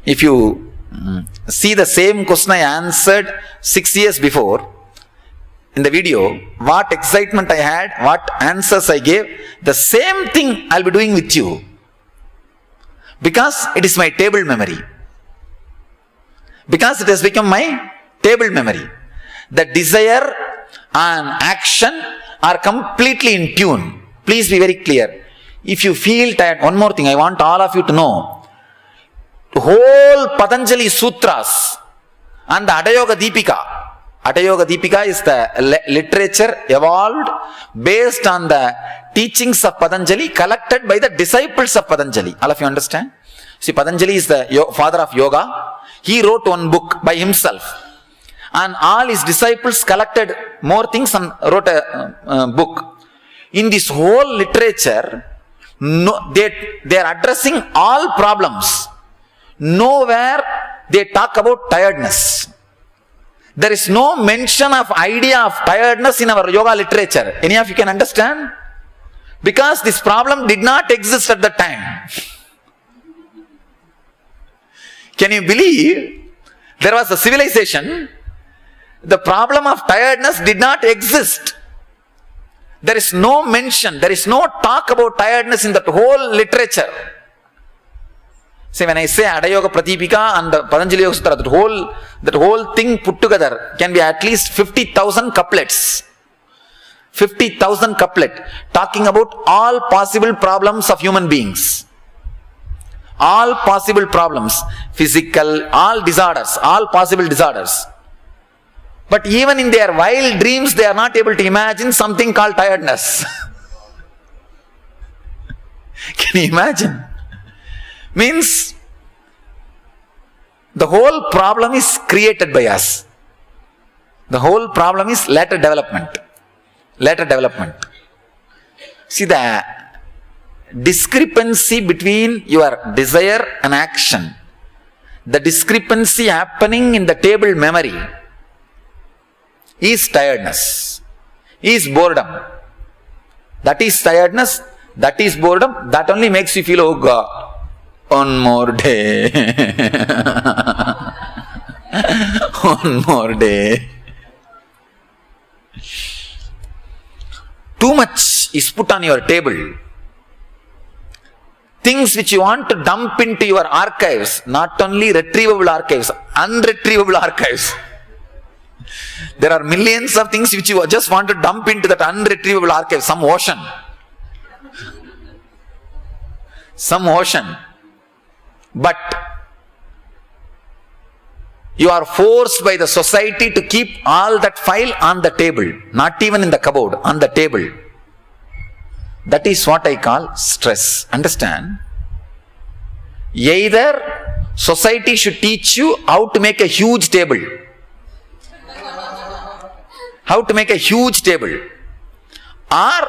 If you see the same question I answered 6 years before, in the video, what excitement I had, what answers I gave, the same thing I'll be doing with you. Because it is my table memory. Because it has become my table memory. The desire and action are completely in tune. Please be very clear. If you feel tired, one more thing I want all of you to know. The whole Patanjali Sutras and the Adayoga Deepika. Adayoga Deepika is the literature evolved based on the teachings of Patanjali collected by the disciples of Patanjali. All of you understand? See, Patanjali is the father of yoga. He wrote one book by himself. And all his disciples collected more things and wrote a book. In this whole literature, they are addressing all problems. Nowhere they talk about tiredness. There is no mention of idea of tiredness in our yoga literature. Any of you can understand? Because this problem did not exist at the time. Can you believe there was a civilization? The problem of tiredness did not exist. There is no mention, there is no talk about tiredness in that whole literature. See, when I say Adayoga Pratipika and the Patanjali Yoga Sutra, that whole thing put together can be at least 50,000 couplets. 50,000 couplet talking about all possible problems of human beings. All possible problems, physical, all disorders, all possible disorders. But even in their wild dreams, they are not able to imagine something called tiredness. Can you imagine? Means, the whole problem is created by us. The whole problem is later development. Later development. See, the discrepancy between your desire and action, the discrepancy happening in the table memory is tiredness, is boredom. That is tiredness, that is boredom, that only makes you feel, oh God, one more day. One more day. Too much is put on your table. Things which you want to dump into your archives, not only retrievable archives, unretrievable archives. There are millions of things which you just want to dump into that unretrievable archive, some ocean. Some ocean. But you are forced by the society to keep all that file on the table, not even in the cupboard, on the table. That is what I call stress. Understand? Either society should teach you how to make a huge table. How to make a huge table. Or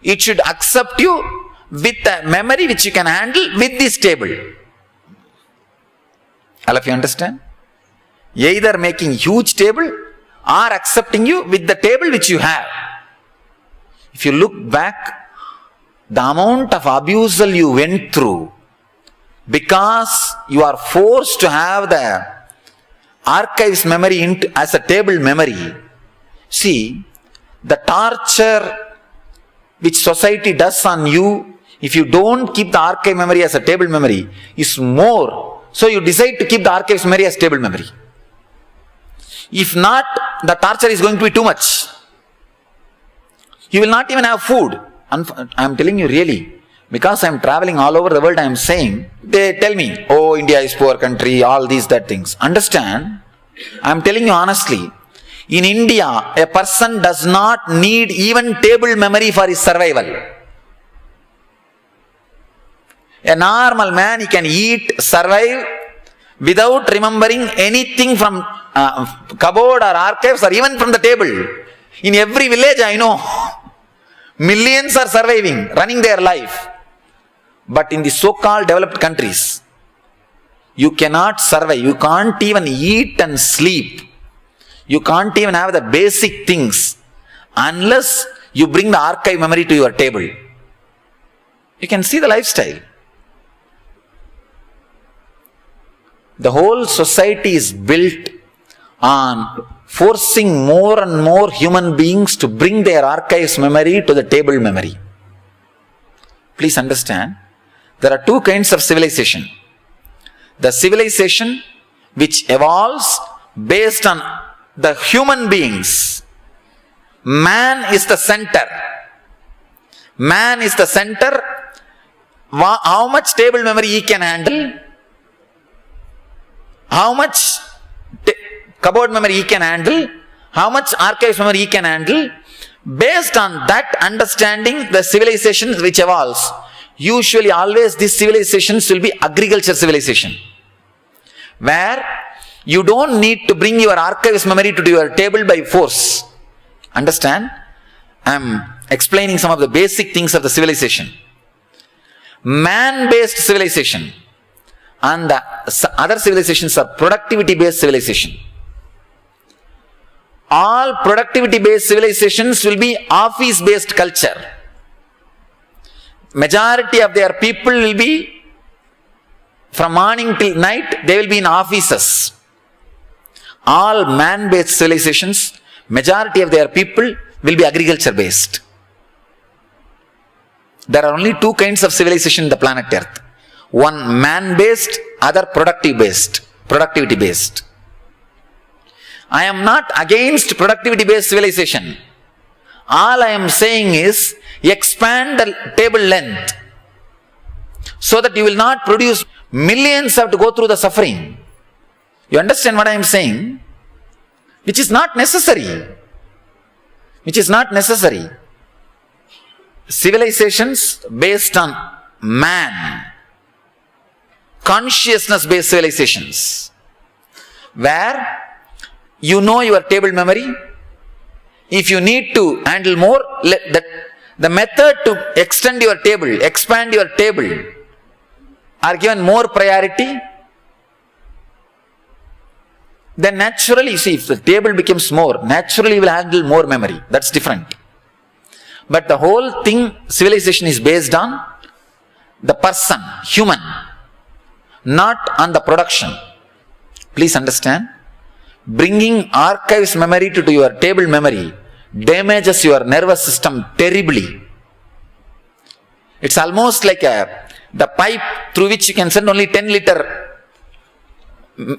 it should accept you with a memory which you can handle with this table. All of you understand? Either making huge table or accepting you with the table which you have. If you look back, the amount of abusal you went through because you are forced to have the archives memory as a table memory. See, the torture which society does on you, if you don't keep the archive memory as a table memory, is more. So you decide to keep the archives memory as table memory. If not, the torture is going to be too much. You will not even have food. I am telling you really, because I am traveling all over the world, I am saying, they tell me, oh, India is poor country, all these, that things. Understand? I am telling you honestly, in India, a person does not need even table memory for his survival. A normal man, he can eat, survive without remembering anything from cupboard or archives or even from the table. In every village, I know, millions are surviving, running their life. But in the so-called developed countries, you cannot survive. You can't even eat and sleep. You can't even have the basic things unless you bring the archive memory to your table. You can see the lifestyle. The whole society is built on forcing more and more human beings to bring their archives memory to the table memory. Please understand, there are two kinds of civilization. The civilization which evolves based on the human beings. Man is the center. Man is the center. How much table memory he can handle? How much cupboard memory he can handle? How much archives memory he can handle? Based on that understanding, the civilizations which evolves, usually always these civilizations will be agriculture civilization, where you don't need to bring your archives memory to your table by force. Understand? I am explaining some of the basic things of the civilization. Man-based civilization and the other civilizations are productivity-based civilization. All productivity-based civilizations will be office-based culture. Majority of their people will be, from morning till night, they will be in offices. All man-based civilizations, majority of their people will be agriculture-based. There are only two kinds of civilization in the planet Earth. One man-based, other productivity-based. I am not against productivity-based civilization. All I am saying is, expand the table length so that you will not produce millions have to go through the suffering. You understand what I am saying? Which is not necessary. Civilizations based on man, consciousness-based civilizations, where you know your table memory. If you need to handle more, the method to expand your table are given more priority. Then naturally, see, if the table becomes more, naturally you will handle more memory. That's different. But the whole thing, civilization is based on the person, human, not on the production. Please understand. Bringing archives memory to your table memory damages your nervous system terribly. It's almost like the pipe through which you can send only 10 liter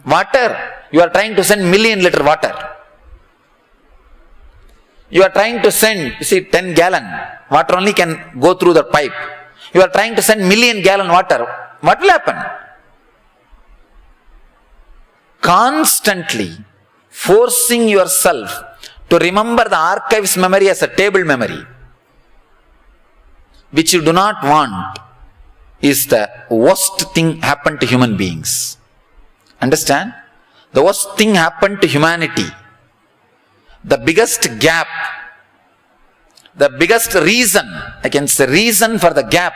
water. You are trying to send million liter water. You are trying to send, 10 gallon water only can go through the pipe. You are trying to send million gallon water. What will happen? Constantly forcing yourself to remember the archives memory as a table memory, which you do not want, is the worst thing happened to human beings. Understand? The worst thing happened to humanity. The biggest gap, the biggest reason, I can say reason for the gap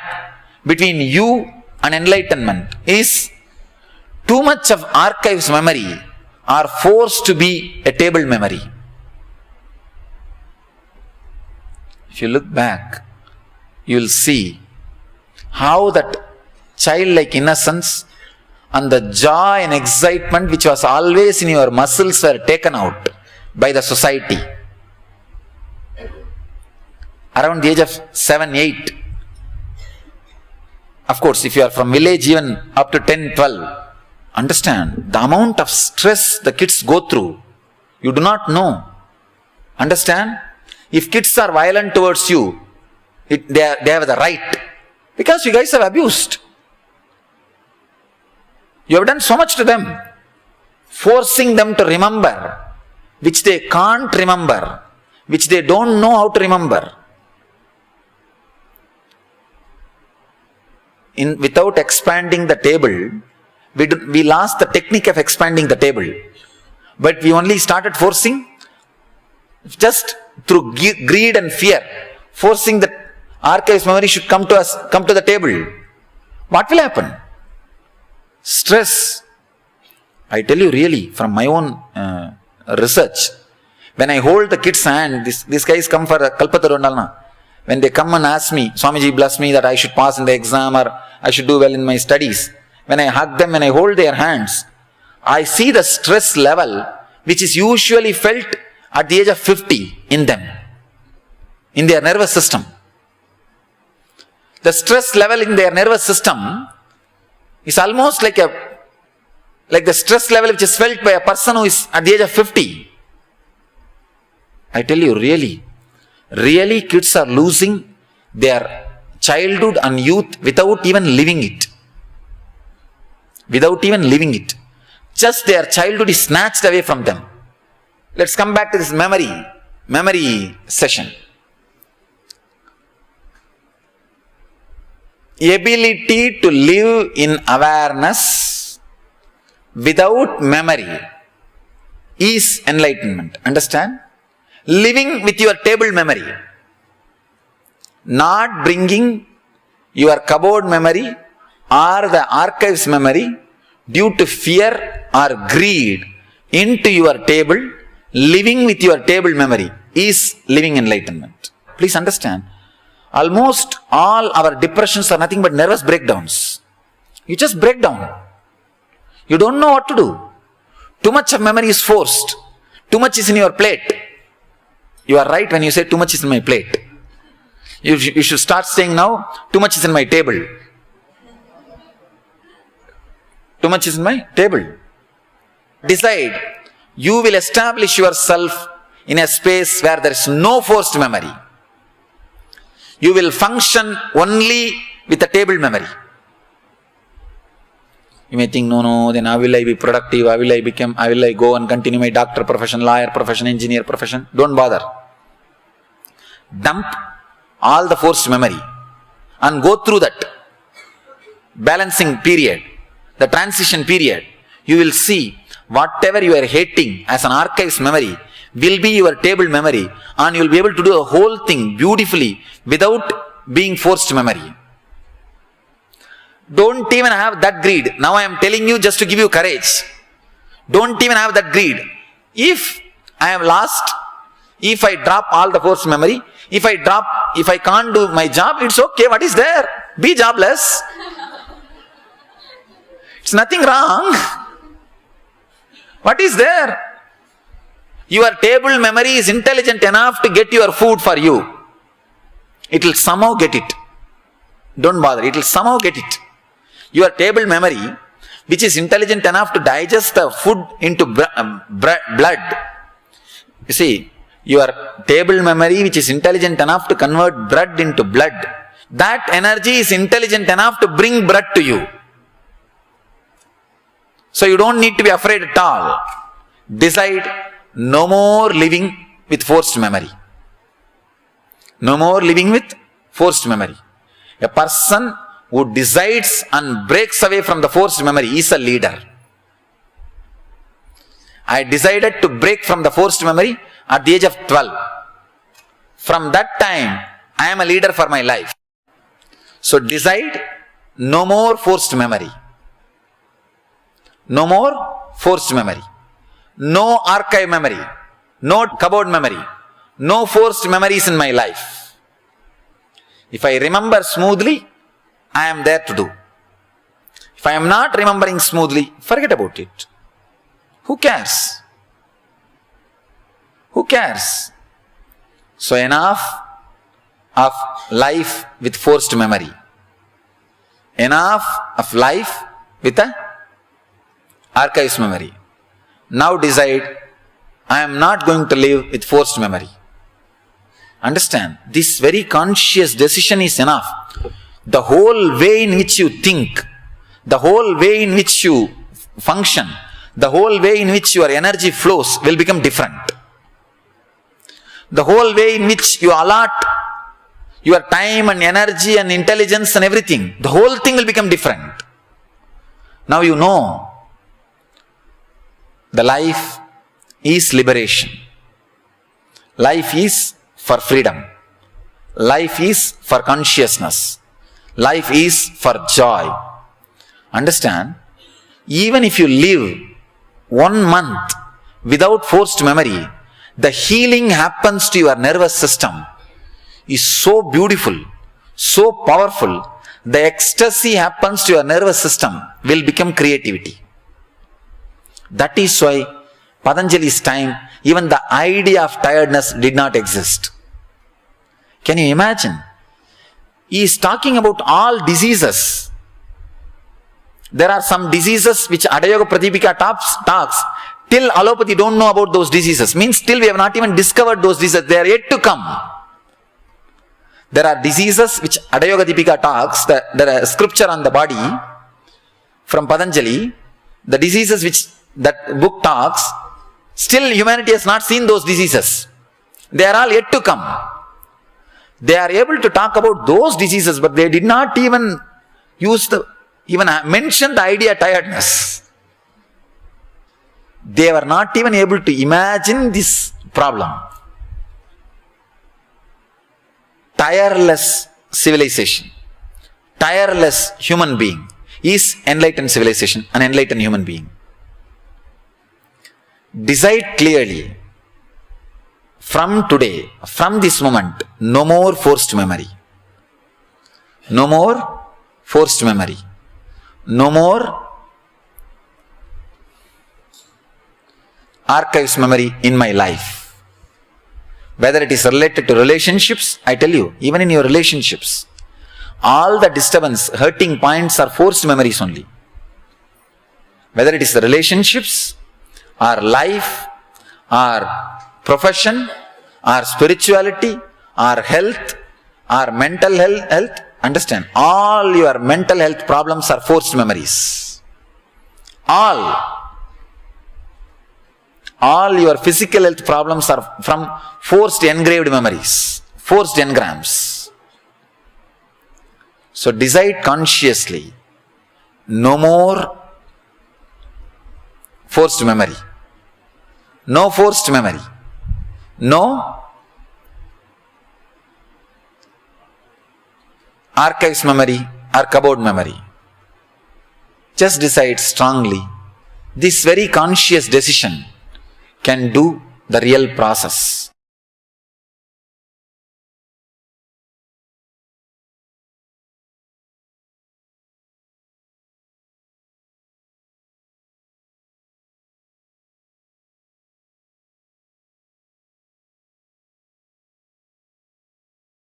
between you and enlightenment is too much of archives memory are forced to be a table memory. If you look back, you will see how that childlike innocence and the joy and excitement which was always in your muscles were taken out by the society. Around the age of 7, 8. Of course, if you are from village, even up to 10, 12, understand the amount of stress the kids go through. You do not know. Understand? If kids are violent towards you, they have the right. Because you guys have abused. You have done so much to them. Forcing them to remember, which they can't remember, which they don't know how to remember. Without expanding the table, we lost the technique of expanding the table. But we only started forcing just through greed and fear, forcing the archives memory should come to the table. What will happen? Stress. I tell you really, from my own research, when I hold the kid's hand, these guys come for Kalpatarundalna. When they come and ask me, Swamiji bless me that I should pass in the exam or I should do well in my studies. When I hug them, when I hold their hands, I see the stress level which is usually felt at the age of 50 in them, in their nervous system. The stress level in their nervous system is almost like the stress level which is felt by a person who is at the age of 50. I tell you, really kids are losing their childhood and youth without even living it. Without even living it. Just their childhood is snatched away from them. Let's come back to this memory session. Ability to live in awareness without memory is enlightenment. Understand? Living with your table memory. Not bringing your cupboard memory or the archives memory due to fear or greed into your table. Living with your table memory is living enlightenment. Please understand. Almost all our depressions are nothing but nervous breakdowns. You just break down. You don't know what to do. Too much of memory is forced. Too much is in your plate. You are right when you say too much is in my plate. You should start saying now, too much is in my table. Too much is in my table. Decide. You will establish yourself in a space where there is no forced memory. You will function only with a table memory. You may think, no, then how will I be productive? How will I go and continue my doctor profession, lawyer profession, engineer profession? Don't bother. Dump all the forced memory and go through that balancing period, the transition period. You will see whatever you are hating as an archives memory will be your table memory, and you will be able to do the whole thing beautifully without being forced memory. Don't even have that greed. Now I am telling you just to give you courage. Don't even have that greed. If I am lost, if I drop all the forced memory, if I can't do my job, it's okay. What is there? Be jobless. It's nothing wrong. What is there? Your table memory is intelligent enough to get your food for you. It will somehow get it. Don't bother. It will somehow get it. Your table memory, which is intelligent enough to digest the food into blood. You see, your table memory, which is intelligent enough to convert blood into blood, that energy is intelligent enough to bring blood to you. So you don't need to be afraid at all. Decide no more living with forced memory. No more living with forced memory. A person who decides and breaks away from the forced memory is a leader. I decided to break from the forced memory at the age of 12. From that time, I am a leader for my life. So decide no more forced memory. No more forced memory. No archive memory. No cupboard memory. No forced memories in my life. If I remember smoothly, I am there to do. If I am not remembering smoothly, forget about it. Who cares? Who cares? So enough of life with forced memory. Enough of life with a archives memory. Now decide, I am not going to live with forced memory. Understand, this very conscious decision is enough. The whole way in which you think, the whole way in which you function, the whole way in which your energy flows will become different. The whole way in which you allot your time and energy and intelligence and everything, the whole thing will become different. Now you know the life is liberation. Life is for freedom. Life is for consciousness. Life is for joy. Understand? Even if you live 1 month without forced memory, the healing happens to your nervous system is so beautiful, so powerful. The ecstasy happens to your nervous system will become creativity. That is why Patanjali's time, even the idea of tiredness did not exist. Can you imagine? He is talking about all diseases. There are some diseases which Adayoga Pradipika talks. Till allopathy don't know about those diseases. Means still we have not even discovered those diseases. They are yet to come. There are diseases which Adayoga Dipika talks. There are scripture on the body from Patanjali. The diseases which that book talks, still humanity has not seen those diseases. They are all yet to come. They are able to talk about those diseases, but they did not even mention the idea tiredness. They were not even able to imagine this problem. Tireless civilization, tireless human being is enlightened civilization, an enlightened human being. Decide clearly, from today, from this moment, no more forced memory. No more forced memory. No more archives memory in my life. Whether it is related to relationships, I tell you, even in your relationships, all the disturbance, hurting points are forced memories only. Whether it is the relationships, or life, or profession, or spirituality, or health, or mental health, understand, all your mental health problems are forced memories. All your physical health problems are from forced engraved memories, forced engrams. So decide consciously, no more forced memory. No forced memory. No archives memory or cupboard memory. Just decide strongly. This very conscious decision can do the real process.